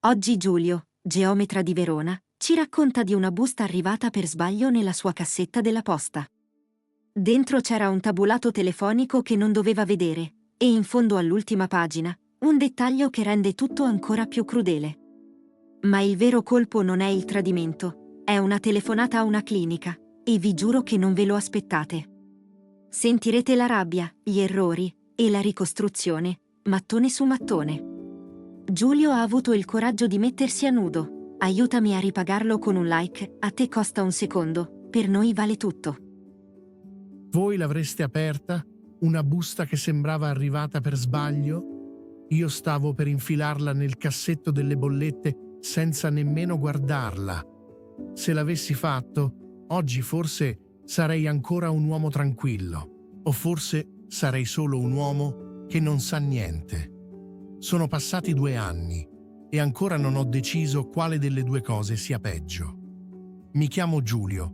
Oggi Giulio, geometra di Verona, ci racconta di una busta arrivata per sbaglio nella sua cassetta della posta. Dentro c'era un tabulato telefonico che non doveva vedere, e in fondo all'ultima pagina, un dettaglio che rende tutto ancora più crudele. Ma il vero colpo non è il tradimento, è una telefonata a una clinica, e vi giuro che non ve lo aspettate. Sentirete la rabbia, gli errori, e la ricostruzione, mattone su mattone. Giulio ha avuto il coraggio di mettersi a nudo. Aiutami a ripagarlo con un like, a te costa un secondo, per noi vale tutto. Voi l'avreste aperta? Una busta che sembrava arrivata per sbaglio? Io stavo per infilarla nel cassetto delle bollette senza nemmeno guardarla. Se l'avessi fatto, oggi forse sarei ancora un uomo tranquillo, o forse sarei solo un uomo che non sa niente. Sono passati 2 anni e ancora non ho deciso quale delle due cose sia peggio. Mi chiamo Giulio,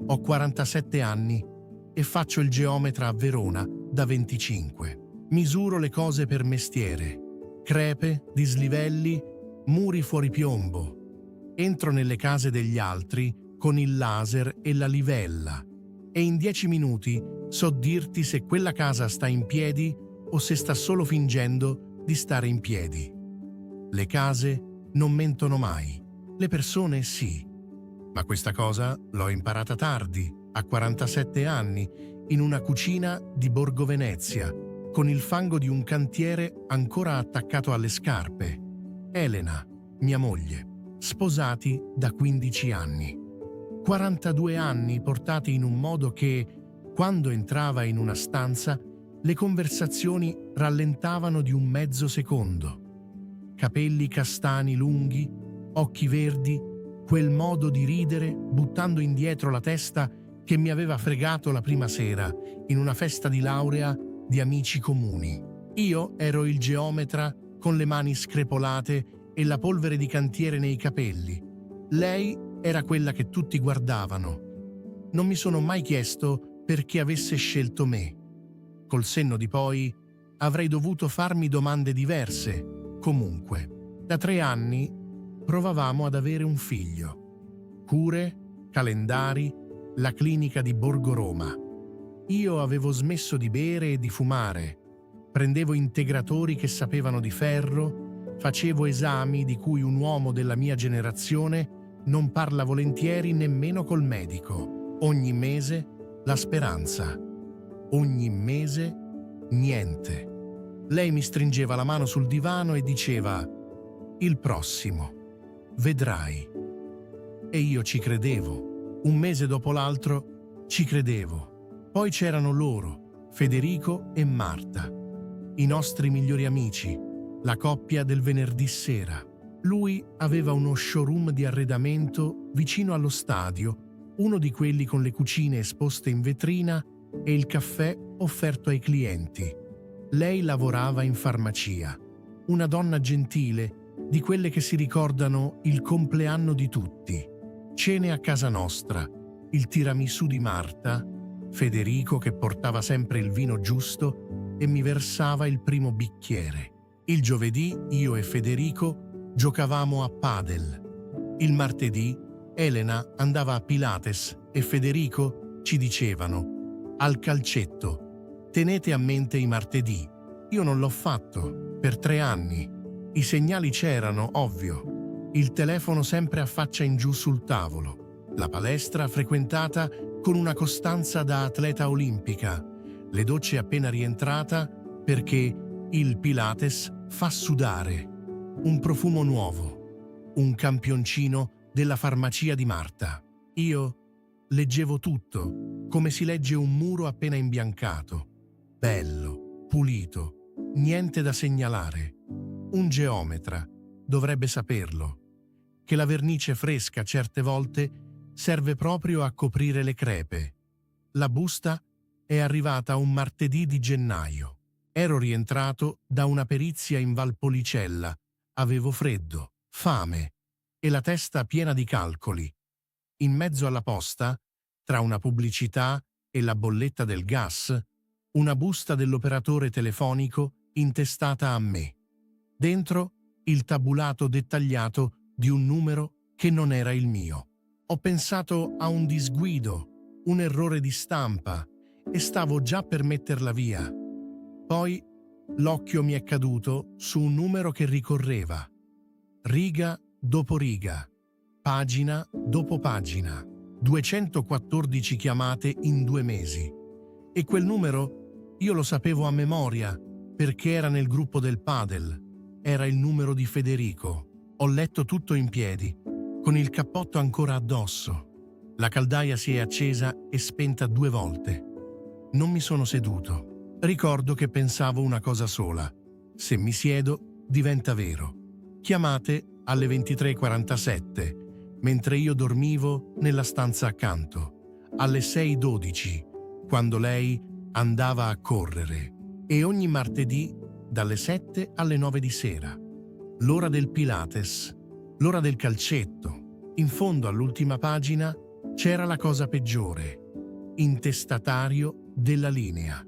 ho 47 anni e faccio il geometra a Verona da 25. Misuro le cose per mestiere: crepe, dislivelli, muri fuori piombo. Entro nelle case degli altri con il laser e la livella e in 10 minuti so dirti se quella casa sta in piedi o se sta solo fingendo di stare in piedi. Le case non mentono mai, le persone sì. Ma questa cosa l'ho imparata tardi, a 47 anni, in una cucina di Borgo Venezia, con il fango di un cantiere ancora attaccato alle scarpe. Elena, mia moglie, sposati da 15 anni. 42 anni portati in un modo che, quando entrava in una stanza, le conversazioni rallentavano di un mezzo secondo. Capelli castani lunghi, occhi verdi, quel modo di ridere buttando indietro la testa che mi aveva fregato la prima sera in una festa di laurea di amici comuni. Io ero il geometra con le mani screpolate e la polvere di cantiere nei capelli. Lei era quella che tutti guardavano. Non mi sono mai chiesto perché avesse scelto me. Col senno di poi avrei dovuto farmi domande diverse. Comunque, da 3 anni provavamo ad avere un figlio. Cure, calendari, la clinica di Borgo Roma. Io avevo smesso di bere e di fumare. Prendevo integratori che sapevano di ferro, facevo esami di cui un uomo della mia generazione non parla volentieri nemmeno col medico. Ogni mese la speranza. Ogni mese niente. Lei mi stringeva la mano sul divano e diceva: "Il prossimo, vedrai". E io ci credevo. Un mese dopo l'altro ci credevo. Poi c'erano loro, Federico e Marta, i nostri migliori amici, la coppia del venerdì sera. Lui aveva uno showroom di arredamento vicino allo stadio, uno di quelli con le cucine esposte in vetrina e il caffè offerto ai clienti. Lei lavorava in farmacia, una donna gentile, di quelle che si ricordano il compleanno di tutti. Cene a casa nostra, il tiramisù di Marta, Federico che portava sempre il vino giusto e mi versava il primo bicchiere. Il giovedì io e Federico giocavamo a padel. Il martedì Elena andava a Pilates e Federico ci dicevano: "Al calcetto, tenete a mente i martedì". Io non l'ho fatto per 3 anni. I segnali c'erano, ovvio. Il telefono sempre a faccia in giù sul tavolo. La palestra frequentata con una costanza da atleta olimpica. Le docce appena rientrata perché il Pilates fa sudare. Un profumo nuovo. Un campioncino della farmacia di Marta. Io leggevo tutto, come si legge un muro appena imbiancato. Bello, pulito, niente da segnalare. Un geometra dovrebbe saperlo, che la vernice fresca certe volte serve proprio a coprire le crepe. La busta è arrivata un martedì di gennaio. Ero rientrato da una perizia in Valpolicella. Avevo freddo, fame e la testa piena di calcoli. In mezzo alla posta, tra una pubblicità e la bolletta del gas, una busta dell'operatore telefonico intestata a me. Dentro il tabulato dettagliato di un numero che non era il mio. Ho pensato a un disguido, un errore di stampa, e stavo già per metterla via. Poi l'occhio mi è caduto su un numero che ricorreva. Riga dopo riga, pagina dopo pagina, 214 chiamate in 2 mesi. E quel numero io lo sapevo a memoria perché era nel gruppo del padel. Era il numero di Federico. Ho letto tutto in piedi, con il cappotto ancora addosso. La caldaia si è accesa e spenta 2 volte. Non mi sono seduto. Ricordo che pensavo una cosa sola. Se mi siedo, diventa vero. Chiamate alle 23:47, mentre io dormivo nella stanza accanto, alle 6:12, quando lei andava a correre, e ogni martedì dalle 7 alle 9 di sera. L'ora del Pilates, l'ora del calcetto. In fondo all'ultima pagina c'era la cosa peggiore. Intestatario della linea.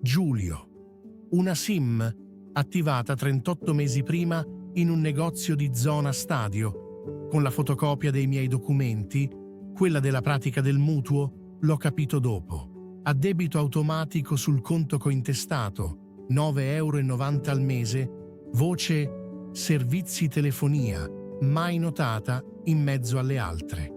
Giulio. Una SIM attivata 38 mesi prima in un negozio di zona Stadio, con la fotocopia dei miei documenti, quella della pratica del mutuo, l'ho capito dopo. A debito automatico sul conto cointestato, 9,90 € al mese, voce servizi telefonia, mai notata in mezzo alle altre.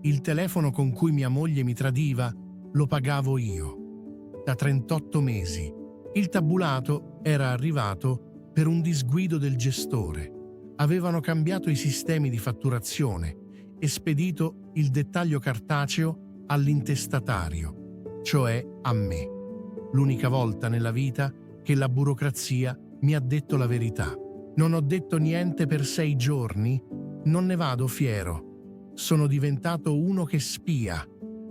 Il telefono con cui mia moglie mi tradiva lo pagavo io. Da 38 mesi. Il tabulato era arrivato per un disguido del gestore. Avevano cambiato i sistemi di fatturazione e spedito il dettaglio cartaceo all'intestatario, cioè a me. L'unica volta nella vita che la burocrazia mi ha detto la verità. Non ho detto niente per 6 giorni, non ne vado fiero. Sono diventato uno che spia.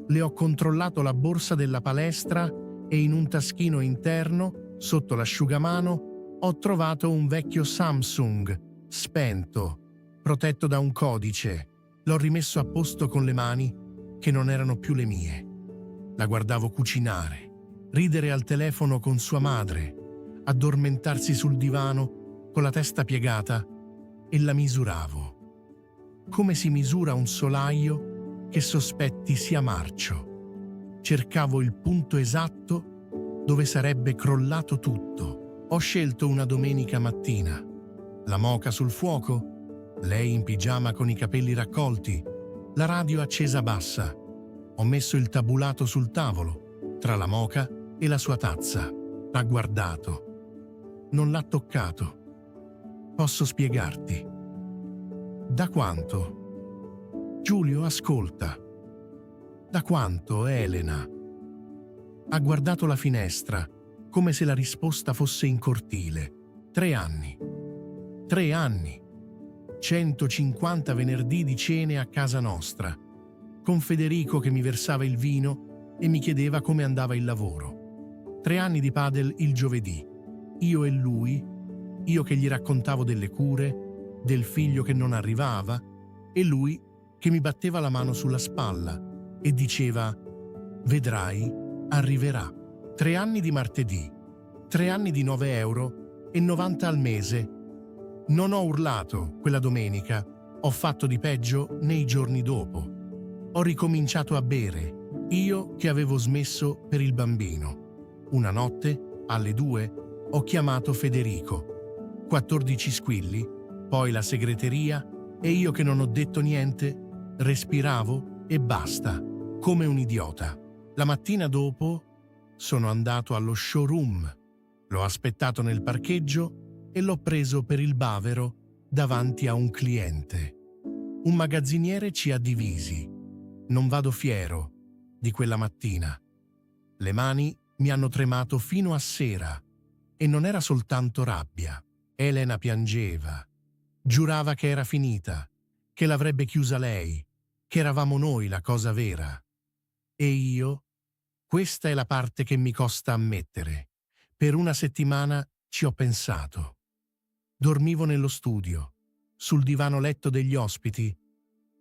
Le ho controllato la borsa della palestra e in un taschino interno, sotto l'asciugamano, ho trovato un vecchio Samsung, spento, protetto da un codice. L'ho rimesso a posto con le mani che non erano più le mie. La guardavo cucinare, ridere al telefono con sua madre, addormentarsi sul divano con la testa piegata, e la misuravo. Come si misura un solaio che sospetti sia marcio. Cercavo il punto esatto dove sarebbe crollato tutto. Ho scelto una domenica mattina. La moka sul fuoco, lei in pigiama con i capelli raccolti, la radio accesa bassa. Ho messo il tabulato sul tavolo, tra la moka e la sua tazza. L'ha guardato. Non l'ha toccato. Posso spiegarti. Da quanto? Giulio, ascolta. Da quanto, Elena? Ha guardato la finestra, come se la risposta fosse in cortile. 3 anni. 3 anni. 150 venerdì di cene a casa nostra, con Federico che mi versava il vino e mi chiedeva come andava il lavoro. 3 anni di padel il giovedì. Io e lui, io che gli raccontavo delle cure, del figlio che non arrivava, e lui che mi batteva la mano sulla spalla e diceva: vedrai, arriverà. 3 anni di martedì, 3 anni di 9,90 € al mese. Non ho urlato quella domenica, ho fatto di peggio nei giorni dopo. Ho ricominciato a bere, io che avevo smesso per il bambino. Una notte, alle 2, ho chiamato Federico. 14 squilli, poi la segreteria, e io che non ho detto niente, respiravo e basta, come un idiota. La mattina dopo sono andato allo showroom, l'ho aspettato nel parcheggio e l'ho preso per il bavero davanti a un cliente. Un magazziniere ci ha divisi. Non vado fiero di quella mattina. Le mani mi hanno tremato fino a sera e non era soltanto rabbia. Elena piangeva. Giurava che era finita, che l'avrebbe chiusa lei, che eravamo noi la cosa vera. E io? Questa è la parte che mi costa ammettere. Per una settimana ci ho pensato. Dormivo nello studio, sul divano letto degli ospiti,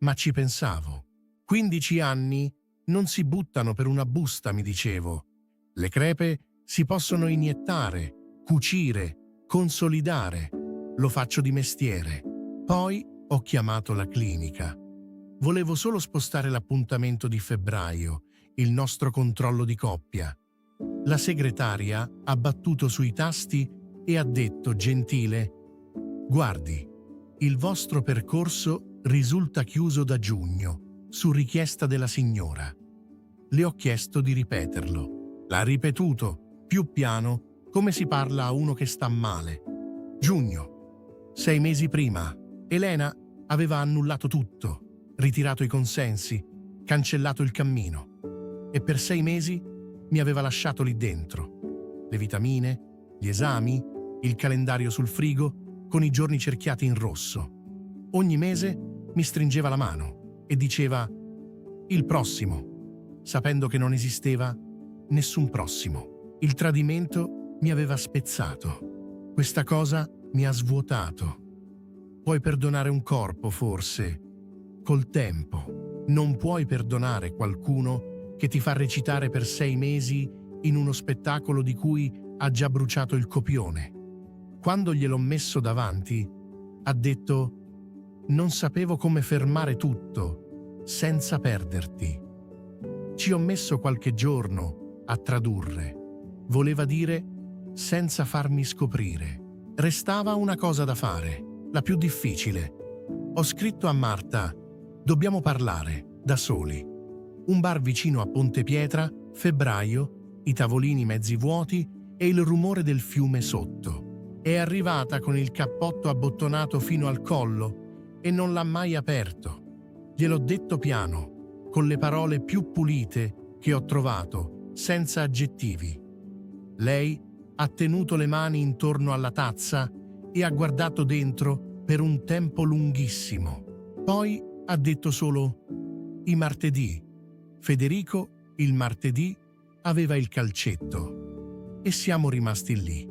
ma ci pensavo. 15 anni non si buttano per una busta, mi dicevo. Le crepe si possono iniettare, cucire, consolidare. Lo faccio di mestiere. Poi ho chiamato la clinica. Volevo solo spostare l'appuntamento di febbraio, il nostro controllo di coppia. La segretaria ha battuto sui tasti e ha detto, gentile, guardi, il vostro percorso risulta chiuso da giugno, su richiesta della signora. Le ho chiesto di ripeterlo. L'ha ripetuto, più piano, come si parla a uno che sta male. Giugno. 6 mesi prima, Elena aveva annullato tutto, ritirato i consensi, cancellato il cammino. E per 6 mesi mi aveva lasciato lì dentro. Le vitamine, gli esami, il calendario sul frigo, con i giorni cerchiati in rosso. Ogni mese mi stringeva la mano e diceva «il prossimo», sapendo che non esisteva nessun prossimo. Il tradimento mi aveva spezzato. Questa cosa mi ha svuotato. Puoi perdonare un corpo, forse, col tempo. Non puoi perdonare qualcuno che ti fa recitare per 6 mesi in uno spettacolo di cui ha già bruciato il copione. Quando gliel'ho messo davanti, ha detto «Non sapevo come fermare tutto senza perderti». Ci ho messo qualche giorno a tradurre. Voleva dire senza farmi scoprire. Restava una cosa da fare, la più difficile. Ho scritto a Marta «Dobbiamo parlare, da soli». Un bar vicino a Ponte Pietra, febbraio, i tavolini mezzi vuoti e il rumore del fiume sotto. È arrivata con il cappotto abbottonato fino al collo e non l'ha mai aperto. Gliel'ho detto piano, con le parole più pulite che ho trovato, senza aggettivi. Lei ha tenuto le mani intorno alla tazza e ha guardato dentro per un tempo lunghissimo. Poi ha detto solo «I martedì». Federico, il martedì, aveva il calcetto. E siamo rimasti lì.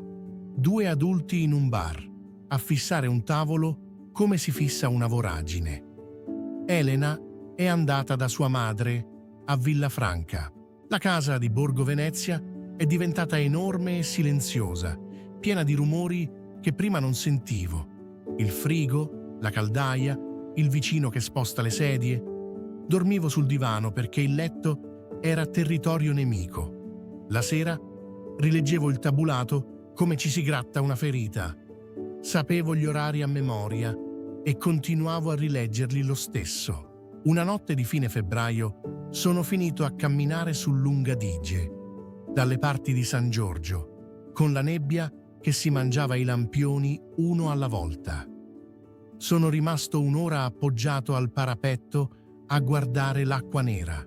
2 adulti in un bar, a fissare un tavolo come si fissa una voragine. Elena è andata da sua madre a Villafranca. La casa di Borgo Venezia è diventata enorme e silenziosa, piena di rumori che prima non sentivo. Il frigo, la caldaia, il vicino che sposta le sedie. Dormivo sul divano perché il letto era territorio nemico. La sera rileggevo il tabulato come ci si gratta una ferita. Sapevo gli orari a memoria e continuavo a rileggerli lo stesso. Una notte di fine febbraio sono finito a camminare sul Lungadige, dalle parti di San Giorgio, con la nebbia che si mangiava i lampioni uno alla volta. Sono rimasto un'ora appoggiato al parapetto a guardare l'acqua nera.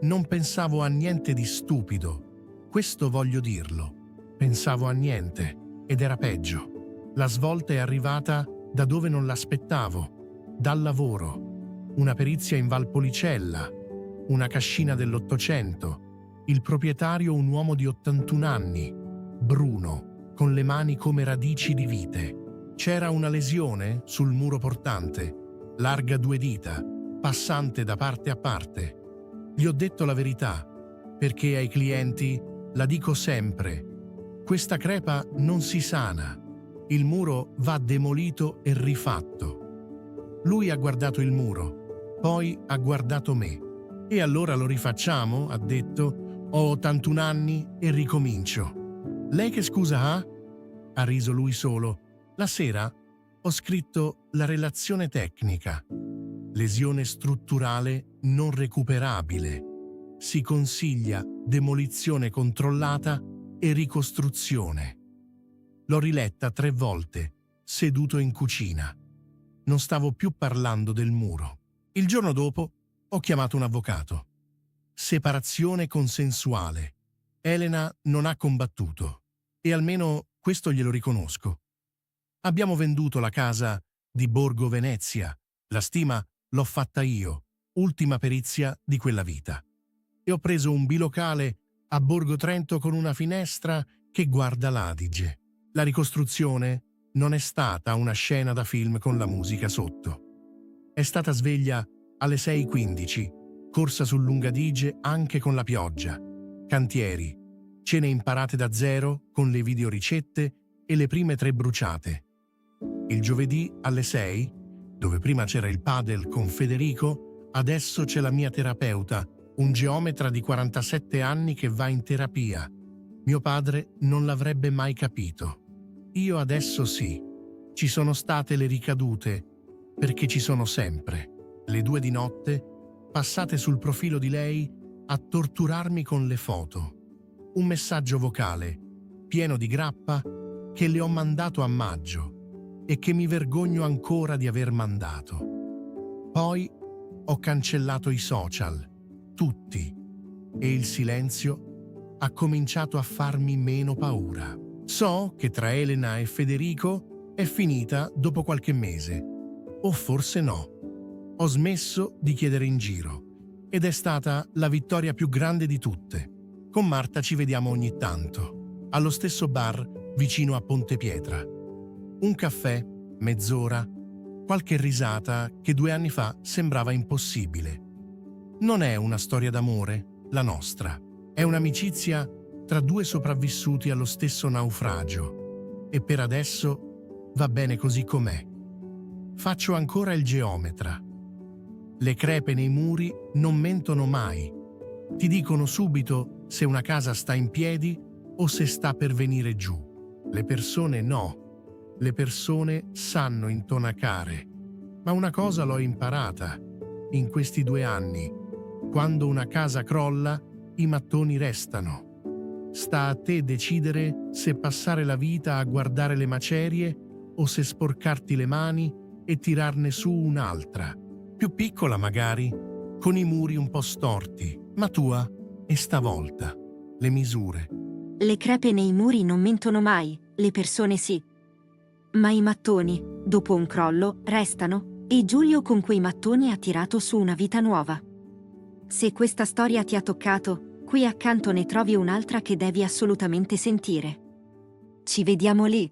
Non pensavo a niente di stupido, questo voglio dirlo. Pensavo a niente, ed era peggio. La svolta è arrivata da dove non l'aspettavo, dal lavoro. Una perizia in Valpolicella, una cascina dell'800, il proprietario un uomo di 81 anni, bruno, con le mani come radici di vite. C'era una lesione sul muro portante, larga 2 dita, passante da parte a parte. Gli ho detto la verità, perché ai clienti la dico sempre. Questa crepa non si sana. Il muro va demolito e rifatto. Lui ha guardato il muro, poi ha guardato me. E allora lo rifacciamo, ha detto. Ho 81 anni e ricomincio. Lei che scusa ha? Ha riso lui solo. La sera ho scritto la relazione tecnica. Lesione strutturale non recuperabile. Si consiglia demolizione controllata e ricostruzione. L'ho riletta 3 volte, seduto in cucina. Non stavo più parlando del muro. Il giorno dopo ho chiamato un avvocato. Separazione consensuale. Elena non ha combattuto. E almeno questo glielo riconosco. Abbiamo venduto la casa di Borgo Venezia. La stima l'ho fatta io, ultima perizia di quella vita. E ho preso un bilocale a Borgo Trento con una finestra che guarda l'Adige. La ricostruzione non è stata una scena da film con la musica sotto. È stata sveglia alle 6:15, corsa sul Lungadige anche con la pioggia, cantieri, cene imparate da zero con le videoricette e le prime 3 bruciate. Il giovedì alle 6, dove prima c'era il padel con Federico, adesso c'è la mia terapeuta, un geometra di 47 anni che va in terapia. Mio padre non l'avrebbe mai capito. Io adesso sì. Ci sono state le ricadute, perché ci sono sempre. Le 2 di notte, passate sul profilo di lei a torturarmi con le foto. Un messaggio vocale, pieno di grappa, che le ho mandato a maggio e che mi vergogno ancora di aver mandato. Poi ho cancellato i social, tutti, e il silenzio ha cominciato a farmi meno paura. So che tra Elena e Federico è finita dopo qualche mese, o forse no. Ho smesso di chiedere in giro ed è stata la vittoria più grande di tutte. Con Marta ci vediamo ogni tanto, allo stesso bar vicino a Ponte Pietra. Un caffè, mezz'ora, qualche risata che 2 anni fa sembrava impossibile. Non è una storia d'amore, la nostra. È un'amicizia tra 2 sopravvissuti allo stesso naufragio. E per adesso va bene così com'è. Faccio ancora il geometra. Le crepe nei muri non mentono mai. Ti dicono subito se una casa sta in piedi o se sta per venire giù. Le persone no. Le persone sanno intonacare. Ma una cosa l'ho imparata in questi 2 anni. Quando una casa crolla, i mattoni restano. Sta a te decidere se passare la vita a guardare le macerie o se sporcarti le mani e tirarne su un'altra. Più piccola magari, con i muri un po' storti, ma tua e stavolta. Le misure. Le crepe nei muri non mentono mai, le persone sì. Ma i mattoni, dopo un crollo, restano e Giulio con quei mattoni ha tirato su una vita nuova. Se questa storia ti ha toccato, qui accanto ne trovi un'altra che devi assolutamente sentire. Ci vediamo lì.